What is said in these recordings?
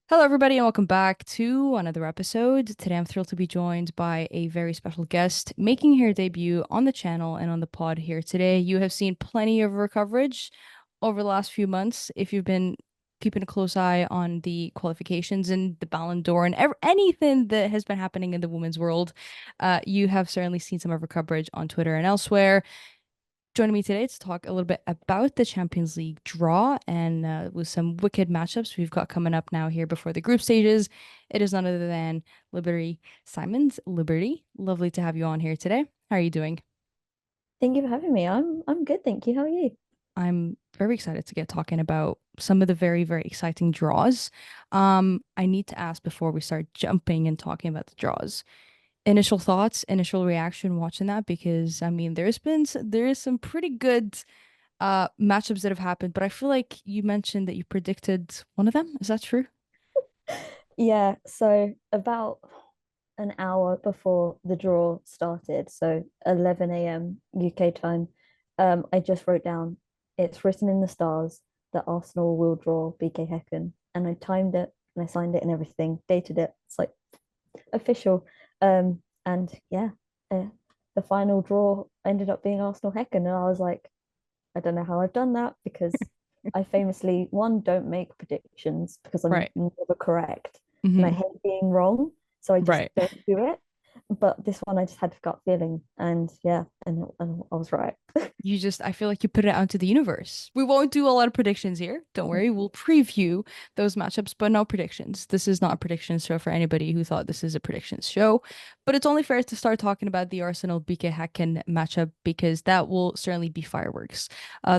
Hello, everybody, and welcome back to another episode. Today, I'm thrilled to be joined by a very special guest making her debut on the channel and on the pod here today. You have seen plenty of her coverage over the last few months. If you've been keeping a close eye on the qualifications and the Ballon d'Or and anything that has been happening in the women's world, you have certainly seen some of her coverage on Twitter and elsewhere. Joining me today to talk a little bit about the Champions League draw and with some wicked matchups we've got coming up now here before the group stages. It is none other than Liberty Simons. Liberty, lovely to have you on here today. How are you doing? Thank you for having me. I'm good, thank you. How are you? I'm very excited to get talking about some of the very, very exciting draws. I need to ask before we start jumping and talking about the draws. Initial thoughts, initial reaction watching that because I mean there is some pretty good matchups that have happened, but I feel like you mentioned that you predicted one of them. Is that true? Yeah, so about an hour before the draw started, so 11 a.m. UK time, I just wrote down it's written in the stars that Arsenal will draw BK Häcken, and I timed it and I signed it and everything, dated it. It's like official. And yeah, the final draw ended up being Arsenal Häcken, and I was like, I don't know how I've done that because I famously, one, don't make predictions because I'm Right. never correct and I Hmm. hate being wrong. So I just Right. don't do it. But this one I just had a gut feeling and yeah, and I was right. I feel like you put it out into the universe. We won't do a lot of predictions here. Don't worry. We'll preview those matchups, but no predictions. This is not a predictions show for anybody who thought this is a predictions show. But it's only fair to start talking about the Arsenal BK Häcken matchup because that will certainly be fireworks.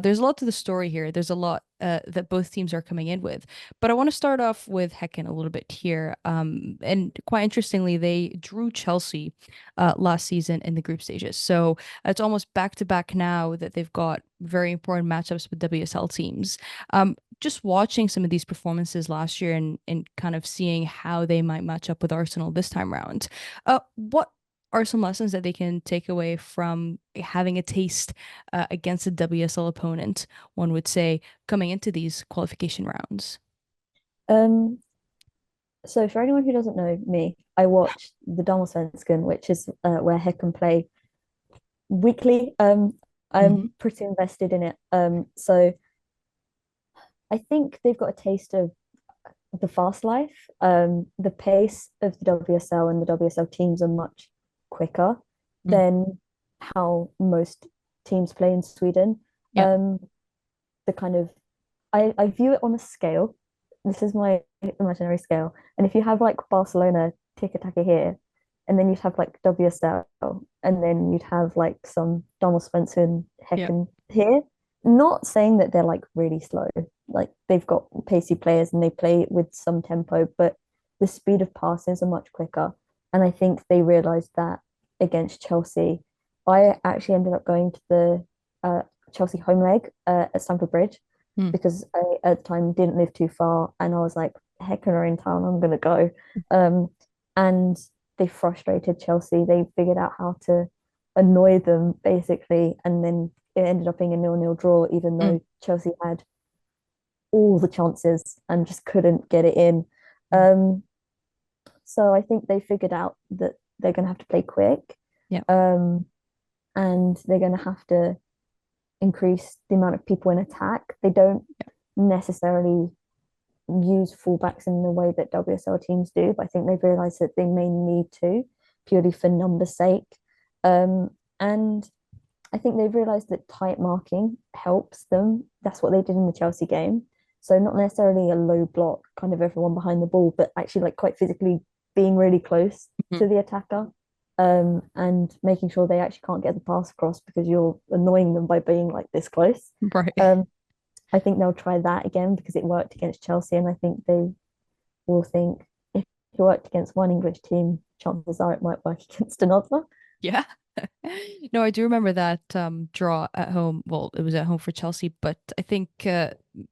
There's a lot to the story here. There's a lot that both teams are coming in with. But I want to start off with Häcken a little bit here. And quite interestingly, they drew Chelsea last season in the group stages. So it's almost back to back now that they've got very important matchups with WSL teams. Just watching some of these performances last year and kind of seeing how they might match up with Arsenal this time round. What are some lessons that they can take away from having a taste against a WSL opponent, one would say, coming into these qualification rounds? Um, so for anyone who doesn't know me, I watch the Damallsvenskan, which is where Häcken play weekly. I'm Hmm. pretty invested in it. So I think they've got a taste of the fast life. The pace of the WSL and the WSL teams are much quicker Mm. than how most teams play in Sweden. Yeah. Um, the kind of I view it on a scale. This is my imaginary scale. And if you have like Barcelona tiki taka here, and then you'd have like WSL, and then you'd have like some Donald Spencer and Yeah. Hecken here. Not saying that they're like really slow. Like they've got pacey players and they play with some tempo, but the speed of passes are much quicker. And I think they realized that against Chelsea. I actually ended up going to the Chelsea home leg at Stamford Bridge Mm. because I at the time didn't live too far and I was like, heck, are in town, I'm gonna go. Um, and they frustrated Chelsea. They figured out how to annoy them basically, and then it ended up being a nil-nil draw, even Mm. though Chelsea had all the chances and just couldn't get it in. Mm. Um, so I think they figured out that they're gonna have to play quick, Yeah. um, and they're gonna have to increase the amount of people in attack. They don't necessarily use fullbacks in the way that WSL teams do, but I think they've realised that they may need to purely for numbers' sake. And I think they've realised that tight marking helps them. That's what they did in the Chelsea game. So not necessarily a low block, kind of everyone behind the ball, but actually like quite physically being really close Mhm. to the attacker. And making sure they actually can't get the pass across because you're annoying them by being like this close. Right. Um, I think they'll try that again because it worked against Chelsea, and I think they will think if it worked against one English team, chances are it might work against another. Yeah. No, I do remember that draw at home. Well, it was at home for Chelsea, but I think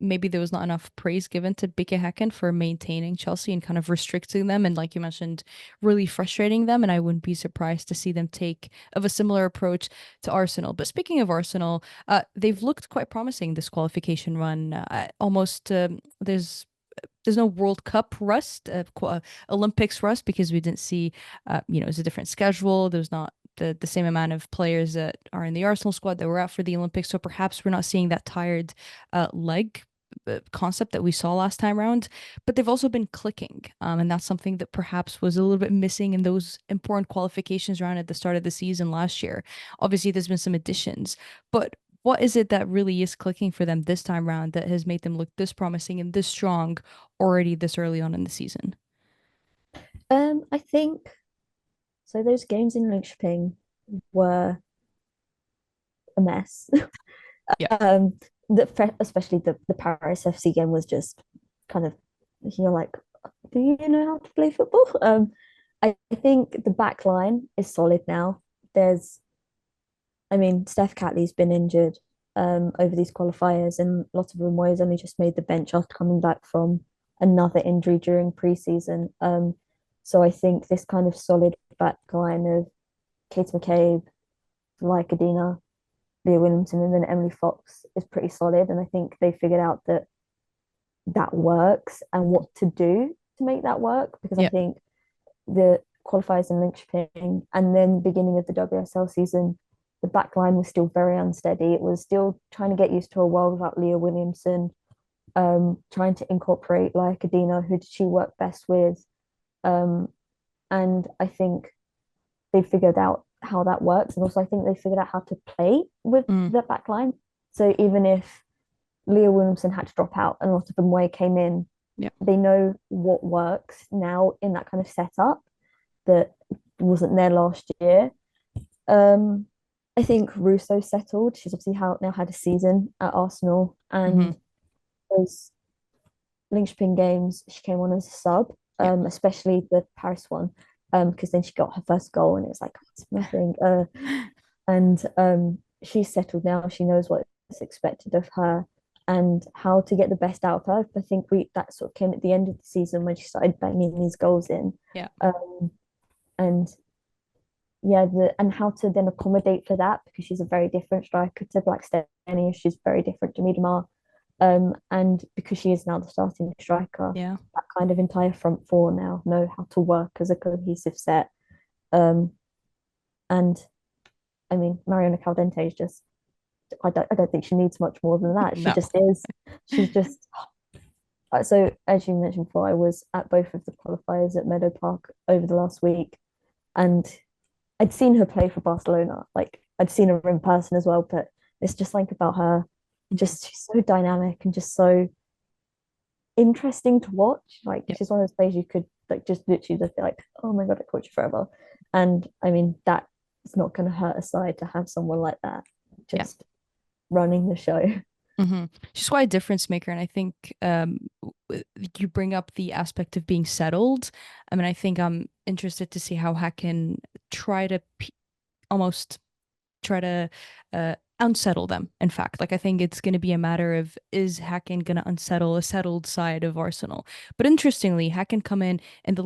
maybe there was not enough praise given to BK Häcken for maintaining Chelsea and kind of restricting them and like you mentioned, really frustrating them. And I wouldn't be surprised to see them take of a similar approach to Arsenal. But speaking of Arsenal, they've looked quite promising this qualification run. Almost there's there's no World Cup rust, Olympics rust because we didn't see, it's a different schedule. There's not the same amount of players that are in the Arsenal squad that were out for the Olympics. So perhaps we're not seeing that tired leg concept that we saw last time around, but they've also been clicking. And that's something that perhaps was a little bit missing in those important qualifications round at the start of the season last year. Obviously, there's been some additions, but what is it that really is clicking for them this time round that has made them look this promising and this strong already this early on in the season? I think so. Those games in Linköping were a mess. Yeah. um, especially the Paris FC game was just kind of you're like, do you know how to play football? I think the back line is solid now. There's, I mean, Steph Catley's been injured over these qualifiers, and lots of them was only just made the bench after coming back from another injury during preseason. So I think this kind of solid back line of Kate McCabe, like Adina, Leah Williamson, and then Emily Fox is pretty solid. And I think they figured out that that works and what to do to make that work. Because I Yeah. think the qualifiers in Linköping and then beginning of the WSL season, the back line was still very unsteady. It was still trying to get used to a world without Leah Williamson, trying to incorporate like Adina, who did she work best with? Um, and I think they figured out how that works. And also I think they figured out how to play with Mm, the back line. So even if Leah Williamson had to drop out and a lot of them way came in, yeah. they know what works now in that kind of setup that wasn't there last year. Um, I think Russo settled. She's obviously now had a season at Arsenal, Hmm. and those Linköping games she came on as a sub, Yeah. especially the Paris one, because then she got her first goal and it was like it's nothing. And she's settled now. She knows what's expected of her and how to get the best out of her. I think we that sort of came at the end of the season when she started banging these goals in. Yeah. And yeah, and how to then accommodate for that because she's a very different striker to Blackstone. She's very different to Miedemar. And because she is now the starting striker, Yeah. that kind of entire front four now know how to work as a cohesive set. Um, and I mean, Mariona Caldente is just, I don't think she needs much more than that. She No. just is. She's just, so as you mentioned before, I was at both of the qualifiers at Meadow Park over the last week, and I'd seen her play for Barcelona. Like I'd seen her in person as well, but it's just like about her, Mhm. just she's so dynamic and just so interesting to watch. Like Yeah. she's one of those players you could like just literally just be like, oh my god, I coach you forever. And I mean that is not going to hurt a side to have someone like that Yeah. just running the show. She's quite a difference maker, and I think you bring up the aspect of being settled. I mean, I think I'm interested to see how Hack can try to almost try to unsettle them. In fact, like I think it's going to be a matter of is Hacken going to unsettle a settled side of Arsenal? But interestingly, Hacken come in the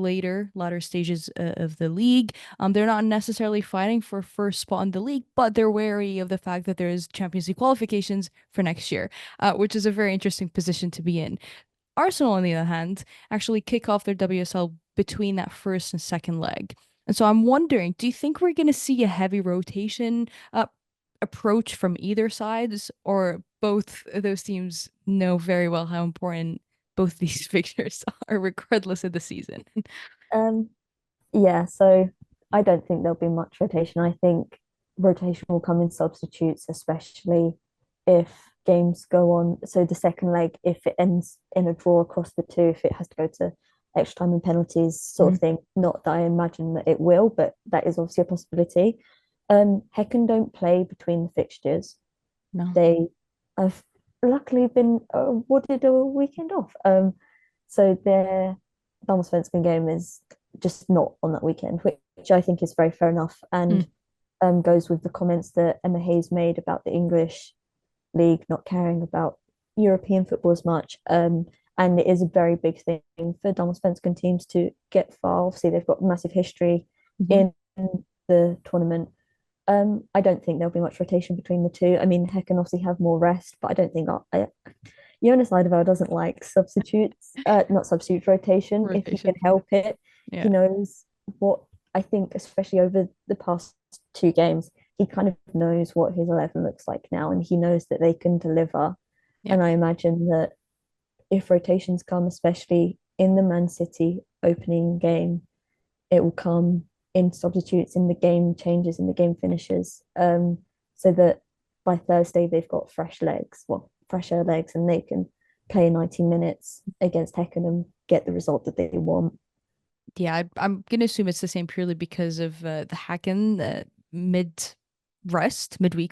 latter stages of the league. They're not necessarily fighting for first spot in the league, but they're wary of the fact that there is Champions League qualifications for next year, which is a very interesting position to be in. Arsenal, on the other hand, actually kick off their WSL between that first and second leg. And so I'm wondering, do you think we're going to see a heavy rotation approach from either sides, or both of those teams know very well how important both these fixtures are, regardless of the season? Um, yeah, so I don't think there'll be much rotation. I think rotation will come in substitutes, especially if games go on. So the second leg, if it ends in a draw across the two, if it has to go to extra time and penalties, sort Mm, of thing. Not that I imagine that it will, but that is obviously a possibility. Hecken don't play between the fixtures. no. They have luckily been awarded a weekend off. So their Damallsvenskan game is just not on that weekend, which I think is very fair enough and Mm, goes with the comments that Emma Hayes made about the English league not caring about European football as much. And it is a very big thing for Damallsvenskan teams to get far. Obviously, they've got massive history mhm. in the tournament. I don't think there'll be much rotation between the two. I mean, Heck can obviously have more rest, but I don't think Jonas Eidevall doesn't like substitutes, not substitutes, rotation if he can Rotation. help it. Yeah. He knows what I think, especially over the past two games, he kind of knows what his 11 looks like now, and he knows that they can deliver. Yeah. And I imagine that if rotations come, especially in the Man City opening game, it will come in substitutes, in the game changes, in the game finishes, so that by Thursday they've got fresher legs, and they can play 90 minutes against Hecken and get the result that they want. Yeah, I'm gonna assume it's the same purely because of the Hacken midweek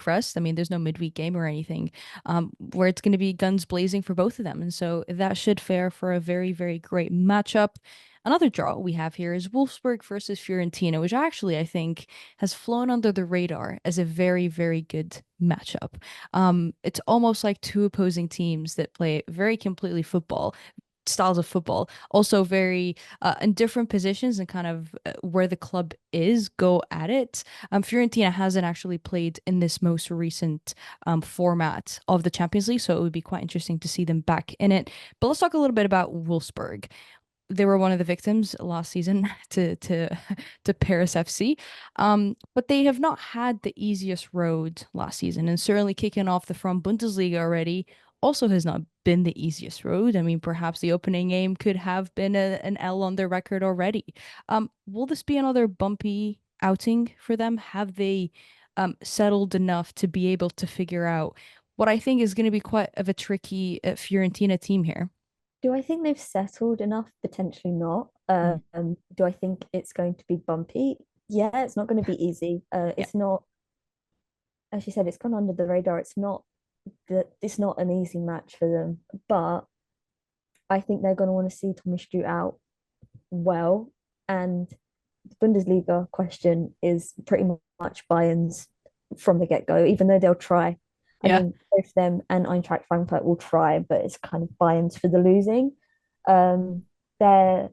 rest. I mean, there's no midweek game or anything, where it's gonna be guns blazing for both of them, and so that should fare for a very, very great matchup. Another draw we have here is Wolfsburg versus Fiorentina, which actually I think has flown under the radar as a very, very good matchup. It's almost like two opposing teams that play very completely football styles of football, also very in different positions and kind of where the club is go at it. Fiorentina hasn't actually played in this most recent format of the Champions League, so it would be quite interesting to see them back in it. But let's talk a little bit about Wolfsburg. They were one of the victims last season to Paris FC. But they have not had the easiest road last season, and certainly kicking off the from Bundesliga already also has not been the easiest road. I mean, perhaps the opening game could have been an L on their record already. Will this be another bumpy outing for them? Have they settled enough to be able to figure out what I think is going to be quite of a tricky Fiorentina team here? Do I think they've settled enough? Potentially not. Mm. Do I think it's going to be bumpy? Yeah, it's not going to be easy. Yeah. It's not, as you said, it's gone under the radar. It's not an easy match for them, but I think they're going to want to see Thomas Stew out well. And the Bundesliga question is pretty much Bayern's from the get-go, even though they'll try. I Yeah. mean, both them and Eintracht Frankfurt will try, but it's kind of Bayern's for the losing. Their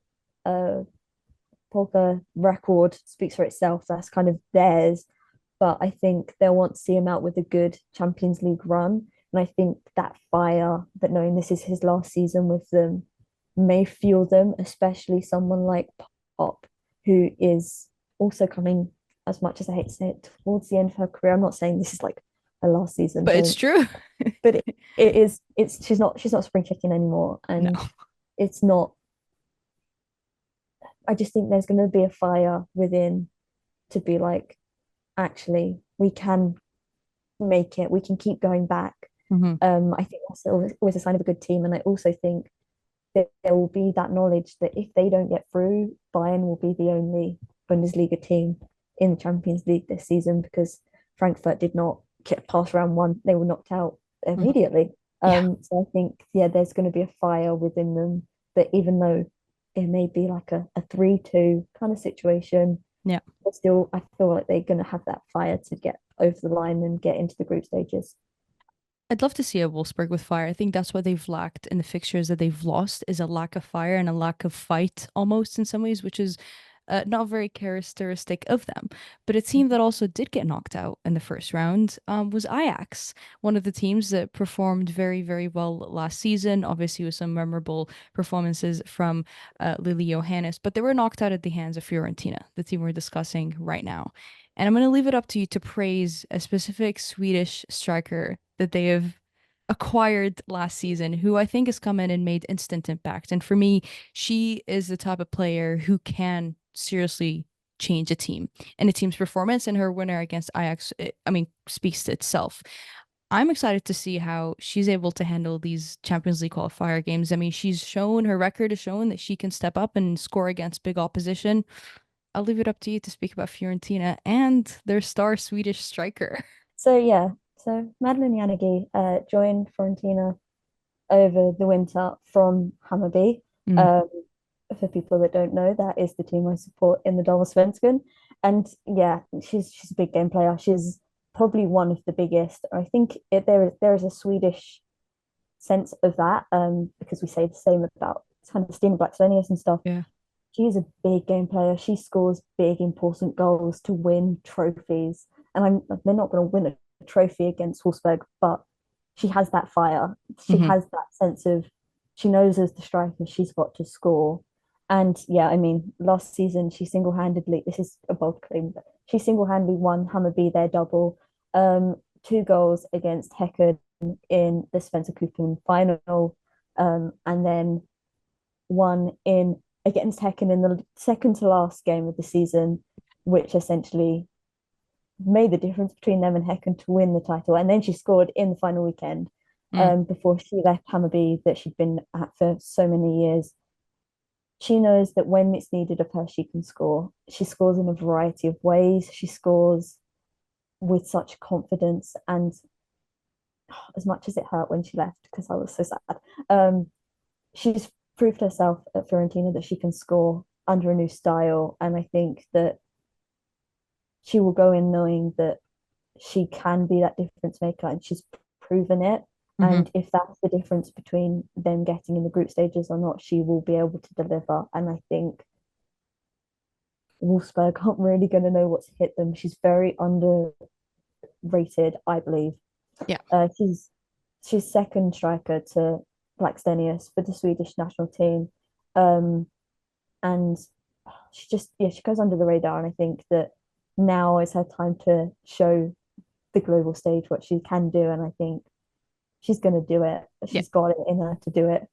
Polka record speaks for itself. That's kind of theirs. But I think they'll want to see him out with a good Champions League run. And I think that fire, that knowing this is his last season with them, may fuel them, especially someone like Pop, who is also coming, as much as I hate to say it, towards the end of her career. I'm not saying this is like her last season, But it's don't, true. but it is, she's not spring chicken anymore. No. And it's not, I just think there's going to be a fire within to be like, actually, we can make it. We can keep going back. Hmm. I think that's always a sign of a good team. And I also think that there will be that knowledge that if they don't get through, Bayern will be the only Bundesliga team in the Champions League this season because Frankfurt did not get past round one. They were knocked out Hmm. immediately. Yeah. So I think, yeah, there's going to be a fire within them that even though it may be like a 3-2 kind of situation, Yeah. but still, I feel like they're going to have that fire to get over the line and get into the group stages. I'd love to see a Wolfsburg with fire. I think that's what they've lacked in the fixtures that they've lost is a lack of fire and a lack of fight almost in some ways, which is not very characteristic of them. But a team that also did get knocked out in the first round was Ajax, one of the teams that performed very, very well last season, obviously with some memorable performances from Lily Johannes, but they were knocked out at the hands of Fiorentina, the team we're discussing right now. And I'm going to leave it up to you to praise a specific Swedish striker that they have acquired last season, who I think has come in and made instant impact. And for me, she is the type of player who can seriously change a team and a team's performance. And her winner against Ajax, I mean, speaks to itself. I'm excited to see how she's able to handle these Champions League qualifier games. I mean, she's shown her record has shown that she can step up and score against big opposition. I'll leave it up to you to speak about Fiorentina and their star Swedish striker. So yeah, so Madeline Janegi joined Fiorentina over the winter from Hammarby. Mm, Um, for people that don't know, that is the team I support in the Damallsvenskan. And yeah, she's a big game player. She's probably one of the biggest. I think there is a Swedish sense of that because we say the same about kind of Stina Blackstenius and stuff. yeah. She's a big game player. She scores big, important goals to win trophies. And they're not going to win a trophy against Wolfsburg, but she has that fire. She Hmm. has that sense of she knows as the striker she's got to score. And yeah, I mean, last season she single-handedly, this is a bold claim, but she single-handedly won Hammarby their double. 2 goals against Häcken in the Svenska Cupen final, and then one in against Häcken in the second to last game of the season, which essentially made the difference between them and Häcken to win the title. And then she scored in the final weekend, Mm. before she left Hammarby that she'd been at for so many years. She knows that when it's needed of her, she can score. She scores in a variety of ways. She scores with such confidence. And as much as it hurt when she left, because I was so sad, um, she's proved herself at Fiorentina that she can score under a new style. And I think that she will go in knowing that she can be that difference maker and she's proven it. Hmm. And if that's the difference between them getting in the group stages or not, she will be able to deliver. And I think Wolfsburg aren't really going to know what's hit them. She's very underrated, I believe. Yeah. She's second striker to Blackstenius for the Swedish national team. Um, and she just, yeah, she goes under the radar. And I think that now is her time to show the global stage what she can do. And I think she's going to do it. Yeah. She's got it in her to do it.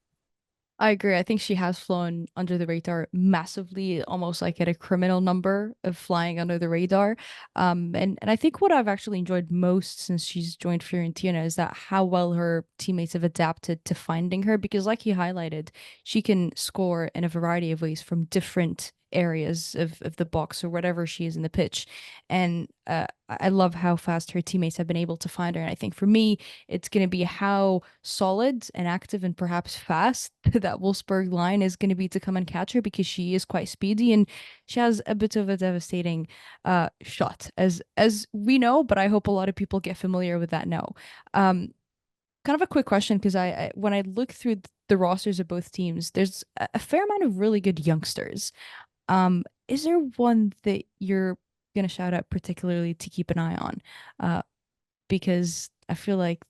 I agree. I think she has flown under the radar massively, almost like at a criminal number of flying under the radar. And I think what I've actually enjoyed most since she's joined Fiorentina is that how well her teammates have adapted to finding her, because like you highlighted, she can score in a variety of ways from different areas of the box or whatever she is in the pitch. And I love how fast her teammates have been able to find her. And I think for me, it's going to be how solid and active and perhaps fast that Wolfsburg line is going to be to come and catch her, because she is quite speedy and she has a bit of a devastating shot, as we know, but I hope a lot of people get familiar with that now. Um, Kind of a quick question, because I when I look through the rosters of both teams, there's a fair amount of really good youngsters. Is there one that you're gonna shout out particularly to keep an eye on? Uh, because I feel like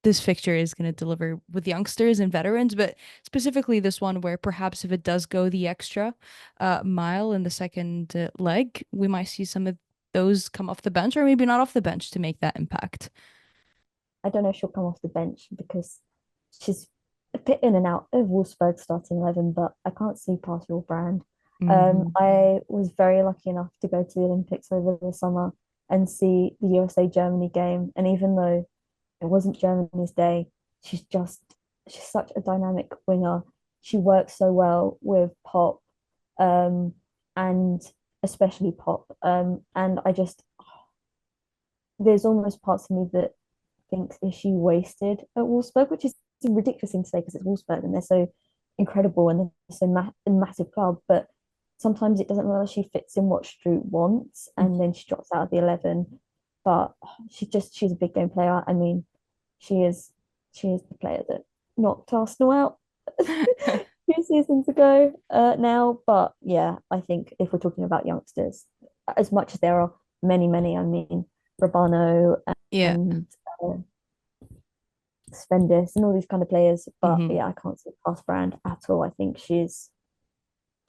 this fixture is going to deliver with youngsters and veterans, but specifically this one where perhaps if it does go the extra mile in the second leg, we might see some of those come off the bench or maybe not off the bench to make that impact. I don't know if she'll come off the bench because she's a bit in and out of Wolfsburg's starting 11, but I can't see past your brand. Hmm. I was very lucky enough to go to the Olympics over the summer and see the USA Germany game. And even though it wasn't Germany's day, she's such a dynamic winger. She works so well with Pop, um, and especially Pop. And I just there's almost parts of me that thinks is she wasted at Wolfsburg, which is a ridiculous thing to say because it's Wolfsburg and they're so incredible and they're so a massive club. But sometimes it doesn't matter. She fits in what Stroot wants, and then she drops out of the 11. But she's a big game player. I mean, she is she is the player that knocked Arsenal out 2 seasons ago now. But yeah, I think if we're talking about youngsters, as much as there are many, I mean, Rabano Yeah. and uh, Spendis and all these kind of players. But Hmm. yeah, I can't see past Brand at all. I think she's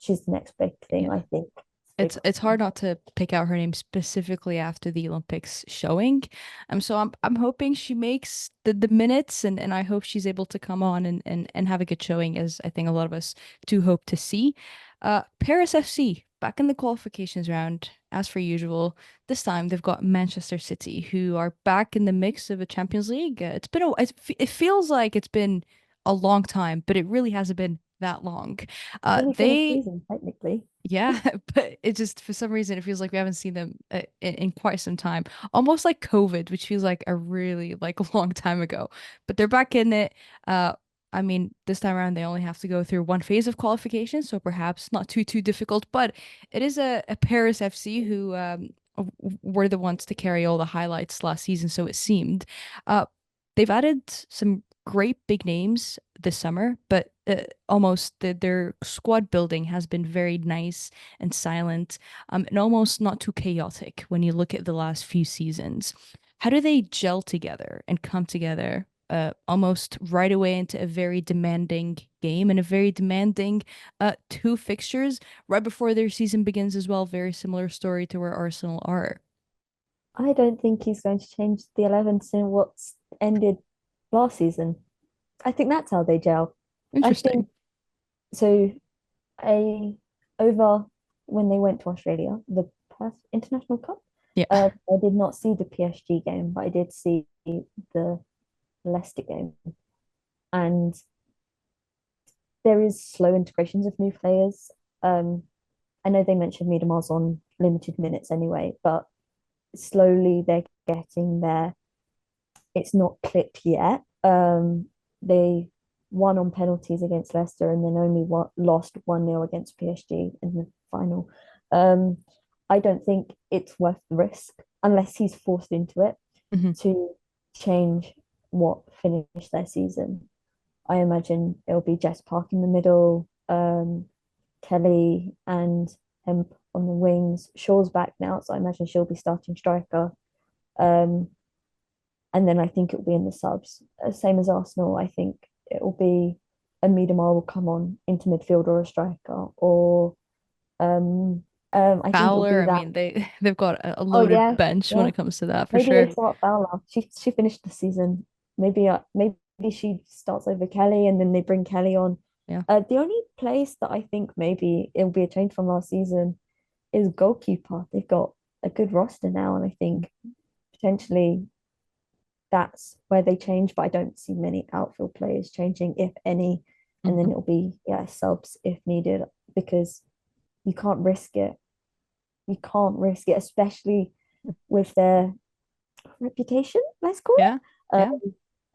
the next big thing. Yeah. I think big It's hard not to pick out her name specifically after the Olympics showing. So I'm hoping she makes the minutes, and I hope she's able to come on and have a good showing, as I think a lot of us do hope to see. Paris FC back in the qualifications round as per usual. This time they've got Manchester City, who are back in the mix of a Champions League. It feels like it's been a long time, but it really hasn't been that long. only for the They season technically. Yeah, but it just for some reason it feels like we haven't seen them in quite some time. Almost like COVID, which feels like a really like long time ago. But they're back in it. Uh, I mean, this time around they only have to go through one phase of qualification, so perhaps not too difficult. But it is a Paris FC who were the ones to carry all the highlights last season, so it seemed. They've added some great big names this summer, but their squad building has been very nice and silent, and almost not too chaotic when you look at the last few seasons. How do they gel together and come together almost right away into a very demanding game and a very demanding two fixtures right before their season begins as well. Very similar story to where Arsenal are. I don't think he's going to change the 11s in what's ended last season. I think that's how they gel. I Interesting. think so. A Over when they went to Australia, the Perth International Cup. Yeah. I did not see the PSG game, but I did see the Leicester game, and there is slow integrations of new players. Um, I know they mentioned Miedema's on limited minutes anyway, but slowly they're getting there. It's not clicked yet. They won on penalties against Leicester and then only lost 1-0 against PSG in the final. Um, I don't think it's worth the risk unless he's forced into it Hmm. to change what finished their season. I imagine it'll be Jess Park in the middle, Kelly and Hemp on the wings. Shaw's back now, so I imagine she'll be starting striker. Um, and then I think it'll be in the subs. Same as Arsenal, I think it will be a Miedemar will come on into midfield or a striker, or um, I think it'll Fowler, be I that. mean, they've got a Oh loaded yeah, bench when yeah. it comes to that for Maybe they sure. start Fowler. She finished the season. Maybe she starts over Kelly, and then they bring Kelly on. Yeah. The only place that I think maybe it'll be a change from last season is goalkeeper. They've got a good roster now, and I think potentially that's where they change, but I don't see many outfield players changing, if any. And then Hmm. it'll be, yeah, subs if needed, because you can't risk it. You can't risk it, especially with their reputation, let's call Yeah. it. Yeah.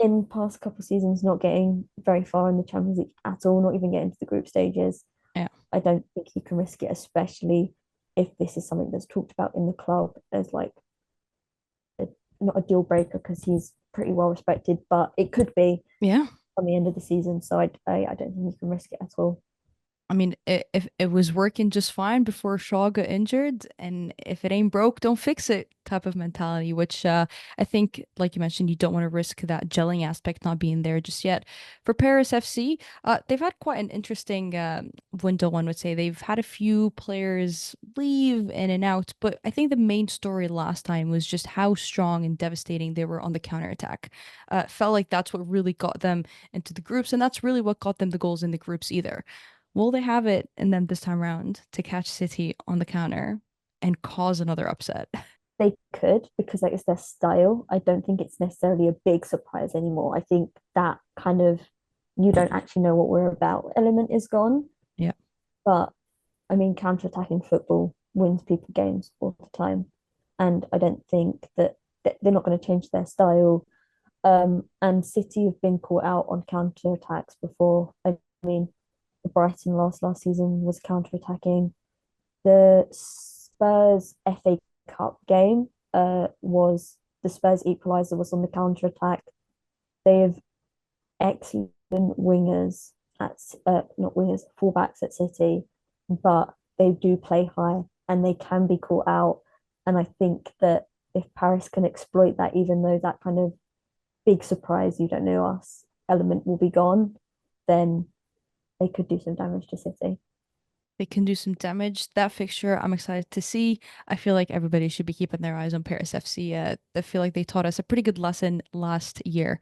In past couple of seasons, not getting very far in the Champions League at all, not even getting to the group stages. Yeah. I don't think you can risk it, especially if this is something that's talked about in the club as like not a deal breaker because he's pretty well respected, but it could be Yeah. on the end of the season. So I don't think you can risk it at all. I mean, if it was working just fine before Shaw got injured, and if it ain't broke, don't fix it type of mentality, which I think, like you mentioned, you don't want to risk that gelling aspect not being there just yet. For Paris FC, they've had quite an interesting window, one would say. They've had a few players leave in and out, but I think the main story last time was just how strong and devastating they were on the counterattack. Felt like that's what really got them into the groups, and that's really what got them the goals in the groups either. Will they have it in them this time around to catch City on the counter and cause another upset? They could because like it's their style. I don't think it's necessarily a big surprise anymore. I think that kind of you don't actually know what we're about element is gone. Yeah. But I mean, counter-attacking football wins people games all the time. And I don't think that they're not going to change their style. And City have been caught out on counter-attacks before. I mean, the Brighton last season was counter-attacking. The Spurs FA Cup game was the Spurs equaliser was on the counter-attack. They have excellent wingers at not wingers, fullbacks at City, but they do play high and they can be caught out. And I think that if Paris can exploit that, even though that kind of big surprise, you don't know us element will be gone, then they could do some damage to City. They can do some damage. That fixture, I'm excited to see. I feel like everybody should be keeping their eyes on Paris FC. I feel like they taught us a pretty good lesson last year.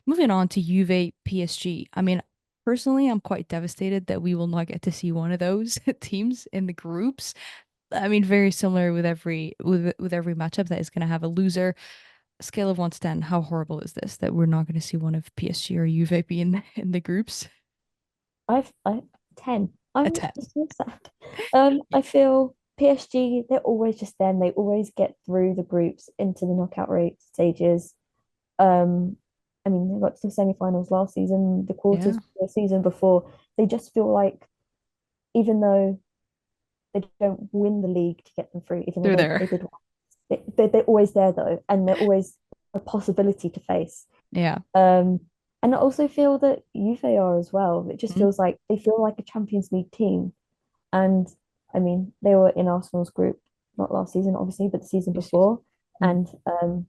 Moving on to Juve PSG. I mean, personally, I'm quite devastated that we will not get to see one of those teams in the groups. I mean, very similar with every matchup that is going to have a loser. Scale of 1 to 10, how horrible is this that we're not going to see one of PSG or Juve be in the groups? I 10. A I'm 10. so sad. I feel PSG, they're always just there and they always get through the groups into the knockout rate stages. Um, I mean, they got to the semi-finals last season, the quarters Yeah, the season before. They just feel like even though they don't win the league to get them through, even though they're they there. did, they're always there though, and they're always a possibility to face. Yeah. Um, and I also feel that Juve are as well. It just Mm, feels like they feel like a Champions League team. And I mean, they were in Arsenal's group, not last season, obviously, but the season this season. before. Mm. And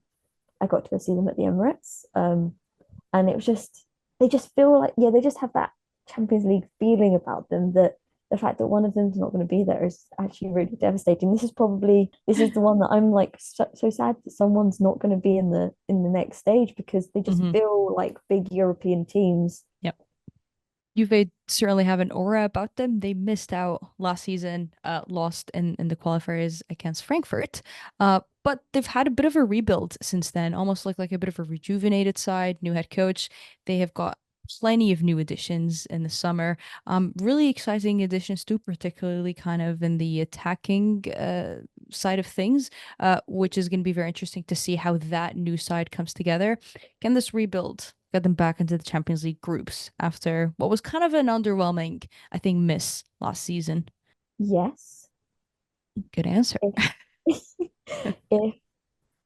I got to go see them at the Emirates. and it was just they just feel like yeah, they just have that Champions League feeling about them that the fact that one of them's not going to be there is actually really devastating. This is the one that I'm like so sad that someone's not going to be in the next stage because they just Hmm. feel like big European teams. Yep. Juve certainly have an aura about them. They missed out last season, lost in the qualifiers against Frankfurt. But they've had a bit of a rebuild since then, almost like a bit of a rejuvenated side, new head coach. They have got plenty of new additions in the summer. Really exciting additions too, particularly kind of in the attacking side of things, which is going to be very interesting to see how that new side comes together. Can this rebuild get them back into the Champions League groups after what was kind of an underwhelming, I think, miss last season? Yes, Good answer. if if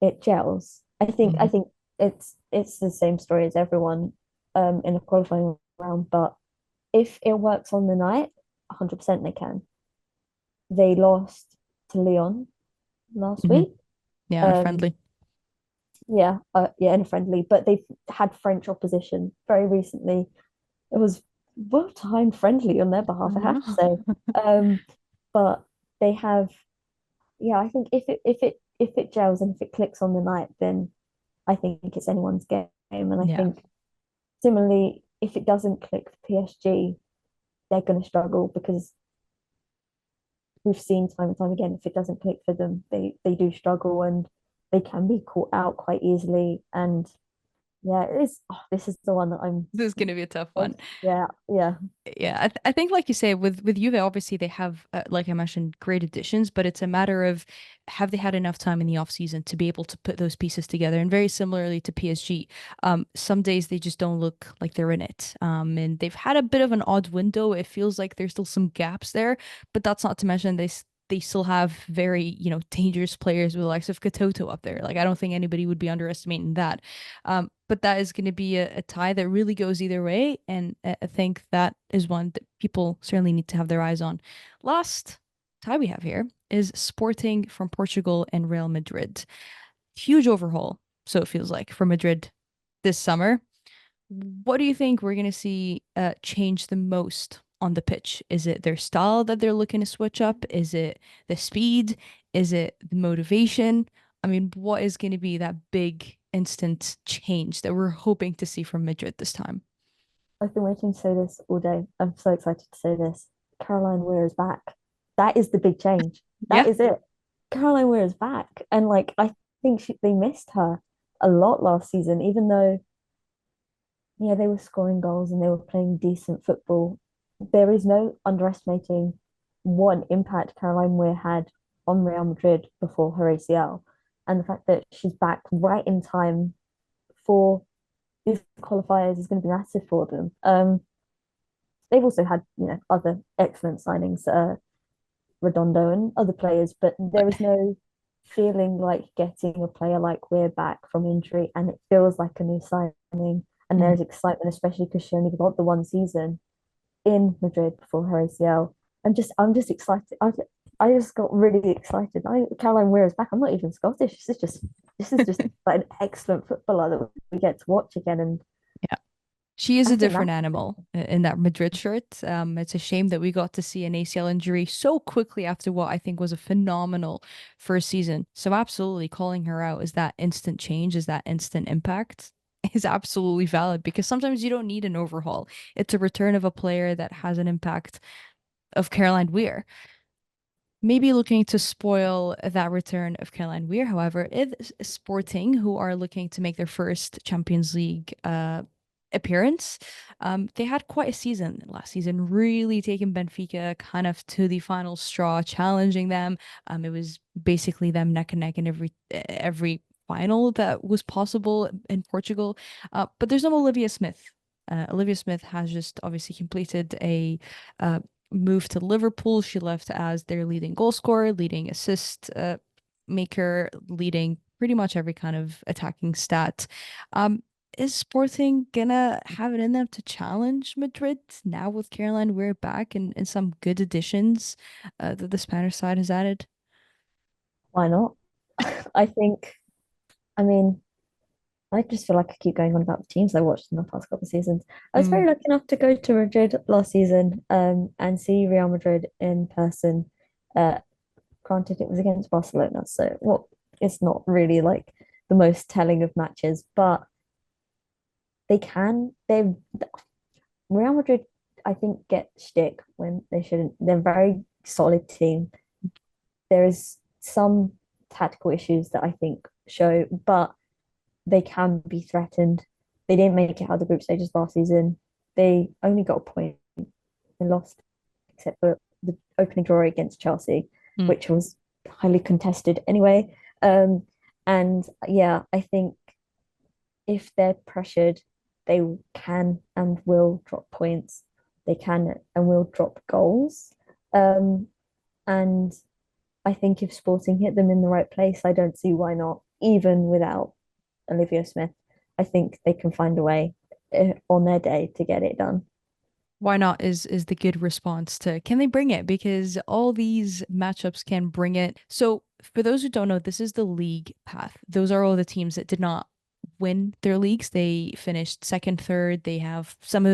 it gels. I Mhm. think it's the same story as everyone in a qualifying round, but if it works on the night, 100% they can. They lost to Leon last Mhm. week. Yeah, on a Um, friendly. yeah, in a friendly, but they've had French opposition very recently. It was well-timed friendly on their behalf, I have to Uh-huh. say. Um, but they have, yeah, I think if it gels and if it clicks on the night, then I think it's anyone's game. And I Yeah. think similarly, if it doesn't click for PSG, they're going to struggle because we've seen time and time again, if it doesn't click for them, they do struggle and they can be caught out quite easily. And yeah, it is. Oh, this is the one that I'm. This is going to be a tough one. Yeah, yeah. Yeah, I think like you say with Juve, obviously they have like I mentioned great additions, but it's a matter of have they had enough time in the off season to be able to put those pieces together. And very similarly to PSG, some days they just don't look like they're in it. And they've had a bit of an odd window. It feels like there's still some gaps there, but that's not to mention they still have very, dangerous players with the likes of Katoto up there. Like I don't think anybody would be underestimating that. But that is going to be a tie that really goes either way. And I think that is one that people certainly need to have their eyes on. Last tie we have here is Sporting from Portugal and Real Madrid. Huge overhaul, so it feels like, for Madrid this summer. What do you think we're going to see change the most on the pitch? Is it their style that they're looking to switch up? Is it the speed? Is it the motivation? I mean, what is going to be that big instant change that we're hoping to see from Madrid this time? I've been waiting to say this all day. I'm so excited to say this. Caroline Weir is back. That is the big change. That Yeah. is it. Caroline Weir is back, and like I think they missed her a lot last season, even though yeah, they were scoring goals and they were playing decent football. There is no underestimating what an impact Caroline Weir had on Real Madrid before her ACL. And the fact that she's back right in time for these qualifiers is going to be massive for them. They've also had, other excellent signings, Redondo and other players, but there is no feeling like getting a player like Weir back from injury, and it feels like a new signing. And Mhm. there's excitement, especially because she only got the one season in Madrid before her ACL. I'm just excited. I just got really excited. Caroline Weir is back. I'm not even Scottish. This is just like an excellent footballer that we get to watch again, and Yeah. She is I a think different that's animal in that Madrid shirt. It's a shame that we got to see an ACL injury so quickly after what I think was a phenomenal first season. So absolutely calling her out as that instant change, as that instant impact is absolutely valid because sometimes you don't need an overhaul. It's a return of a player that has an impact of Caroline Weir. Maybe looking to spoil that return of Caroline Weir, however, is Sporting, who are looking to make their first Champions League appearance. They had quite a season last season, really taking Benfica kind of to the final straw, challenging them. It was basically them neck and neck in every final that was possible in Portugal. But there's no Olivia Smith. Olivia Smith has just obviously completed a uh, moved to Liverpool. She left as their leading goal scorer, leading assist maker, leading pretty much every kind of attacking stat. Um, is Sporting gonna have it in them to challenge Madrid now with Caroline Weir back and some good additions that the Spanish side has added? why not? I think, I mean, I just feel like I keep going on about the teams I watched in the past couple of seasons. I was very Mm. lucky enough to go to Madrid last season, and see Real Madrid in person. Uh, Granted, it was against Barcelona, so well, it's not really like the most telling of matches, but they Real Madrid, I think, get shtick when they shouldn't. They're a very solid team. There is some tactical issues that I think show, but they can be threatened. They didn't make it out of the group stages last season. They only got a point. They lost, except for the opening draw against Chelsea, Mm. which was highly contested anyway. And yeah, I think if they're pressured, they can and will drop points. They can and will drop goals. Um, and I think if Sporting hit them in the right place, I don't see why not, even without Olivia Smith. I think they can find a way on their day to get it done. Why not is the good response to can they bring it? Because all these matchups can bring it. So for those who don't know, this is the league path. Those are all the teams that did not win their leagues. They finished second, third. They have some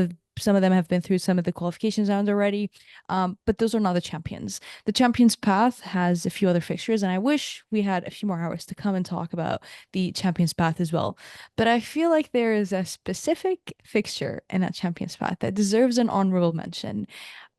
of them have been through some of the qualifications rounds already. But those are not the champions. The champions path has a few other fixtures, and I wish we had a few more hours to come and talk about the champions path as well. But I feel like there is a specific fixture in that Champions Path that deserves an honorable mention.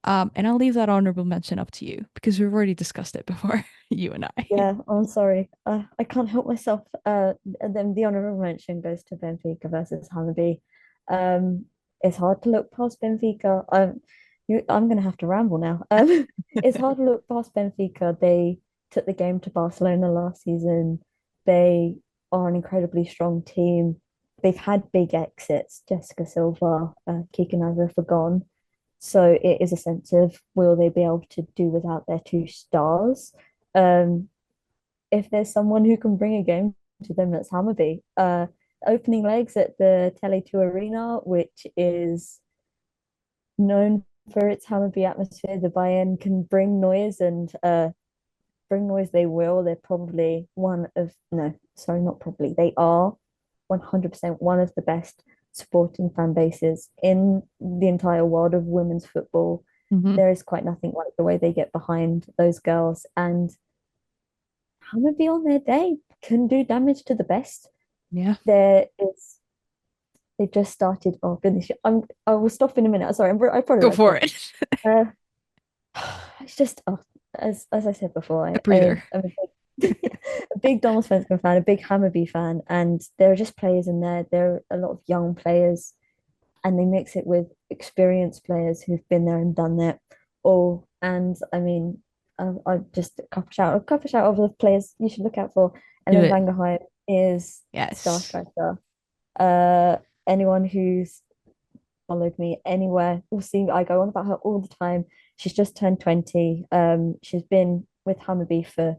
And I'll leave that honorable mention up to you because we've already discussed it before, you and I. Yeah, I'm sorry. I can't help myself. And then the honorable mention goes to Benfica versus Hammarby. Um, it's hard to look past Benfica. I'm gonna have to ramble now. It's hard to look past Benfica. They took the game to Barcelona last season. They are an incredibly strong team. They've had big exits. Jessica Silva, Kika Naza for gone. So it is a sense of will they be able to do without their two stars? Um, if there's someone who can bring a game to them, that's Hammarby. Opening legs at the Tele2 Arena, which is known for its Hammarby atmosphere. The Bayern can bring noise and bring noise they will. They're probably one of, no, sorry, not probably, they are 100% one of the best supporting fan bases in the entire world of women's football. Hmm. There is quite nothing like the way they get behind those girls. And Hammerby on their day can do damage to the best. Yeah. There is they just started. Oh goodness, I will stop in a minute. Sorry, I probably Go won't for stop. it. Uh, it's just as I said before, A breather. I'm a big Donald Svensson fan, a big Hammerby fan, and there are just players in there. There are a lot of young players, and they mix it with experienced players who've been there and done that. All and I mean, I just a couple shout of the players you should look out for. Do Ellen it. Vangerheim is star Yes. striker. Uh, Anyone who's followed me anywhere will see I go on about her all the time. She's just turned 20. She's been with Hammarby for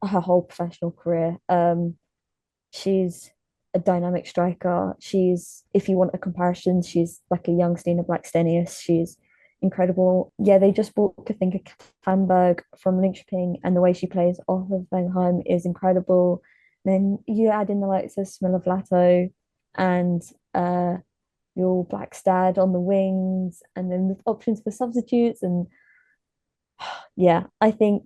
her whole professional career. She's a dynamic striker. If you want a comparison, she's like a young Stina Blackstenius. She's incredible. Yeah, they just bought Kathinka Thunberg from Linköping, and the way she plays off of Benheim is incredible. Then you add in the likes of Smilla Vlato and uh, your Blackstad on the wings, and then the options for substitutes. And yeah, I think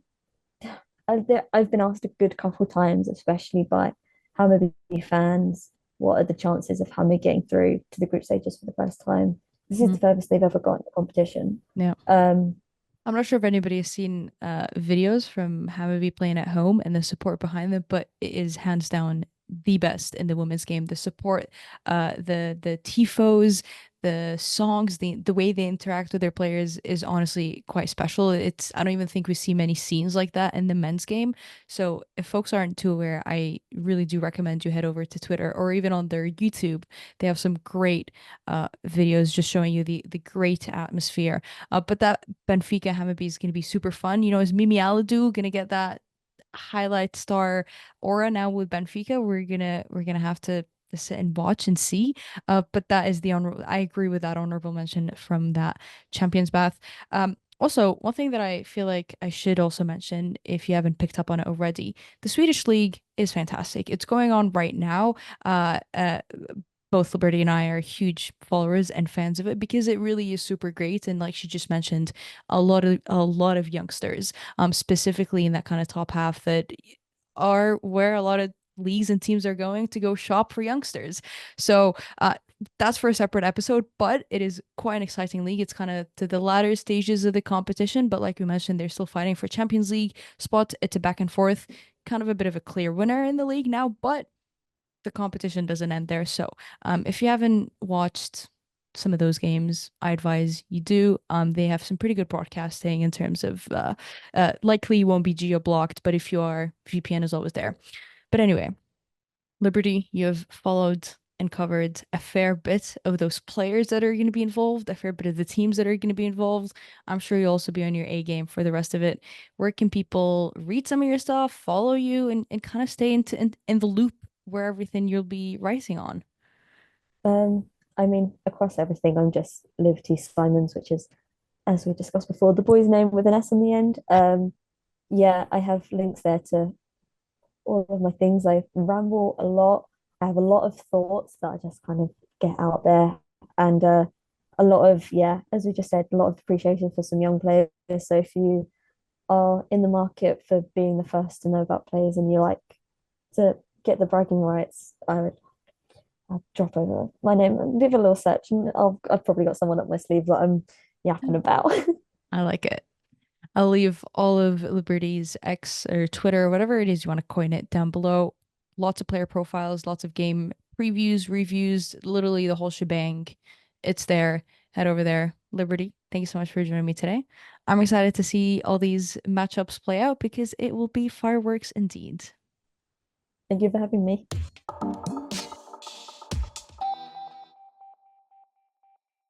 I've been asked a good couple of times, especially by Hammerby fans, what are the chances of Hammer getting through to the group stages for the first time? This is Mhm. the furthest they've ever got in the competition. Yeah. Um, I'm not sure if anybody has seen videos from Hammarby playing at home and the support behind them, but it is hands down the best in the women's game. The support, the tifos, the songs, the way they interact with their players is honestly quite special. It's I don't even think we see many scenes like that in the men's game. So if folks aren't too aware, I really do recommend you head over to Twitter or even on their YouTube. They have some great videos just showing you the great atmosphere. But that Benfica Hammarby is going to be super fun. You know, is Mimi Aladu going to get that highlight star aura now with Benfica? We're gonna have to sit and watch and see. But that is the honorable. I agree with that honorable mention from that Champions Bath. Also, one thing that I feel like I should also mention, if you haven't picked up on it already, the Swedish league is fantastic. It's going on right now. Uh, uh, Both Liberty and I are huge followers and fans of it because it really is super great. And like she just mentioned, a lot of youngsters, specifically in that kind of top half that are where a lot of leagues and teams are going to go shop for youngsters. So that's for a separate episode, but it is quite an exciting league. It's kind of to the latter stages of the competition, but like we mentioned, they're still fighting for Champions League spot. It's a back and forth, kind of a bit of a clear winner in the league now, but the competition doesn't end there. So, if you haven't watched some of those games, I advise you do. They have some pretty good broadcasting in terms of likely you won't be geo blocked, but if you are, VPN is always there. But anyway, Liberty, you have followed and covered a fair bit of those players that are going to be involved, a fair bit of the teams that are going to be involved. I'm sure you'll also be on your A game for the rest of it. Where can people read some of your stuff, follow you, and kind of stay in the loop where everything you'll be writing on? Um, I mean, across everything, I'm just Liberty Simons, which is, as we discussed before, the boy's name with an S on the end. Yeah, I have links there to all of my things. I ramble a lot. I have a lot of thoughts that I just kind of get out there, and a lot of, yeah, as we just said, a lot of appreciation for some young players. So if you are in the market for being the first to know about players and you like to get the bragging rights, I'll drop over my name and give a little search, and I've probably got someone up my sleeve that I'm yapping about. I like it. I'll leave all of Liberty's X or Twitter, or whatever it is you want to coin it, down below. Lots of player profiles, lots of game previews, reviews, literally the whole shebang. It's there. Head over there. Liberty, thank you so much for joining me today. I'm excited to see all these matchups play out because it will be fireworks indeed. Thank you for having me.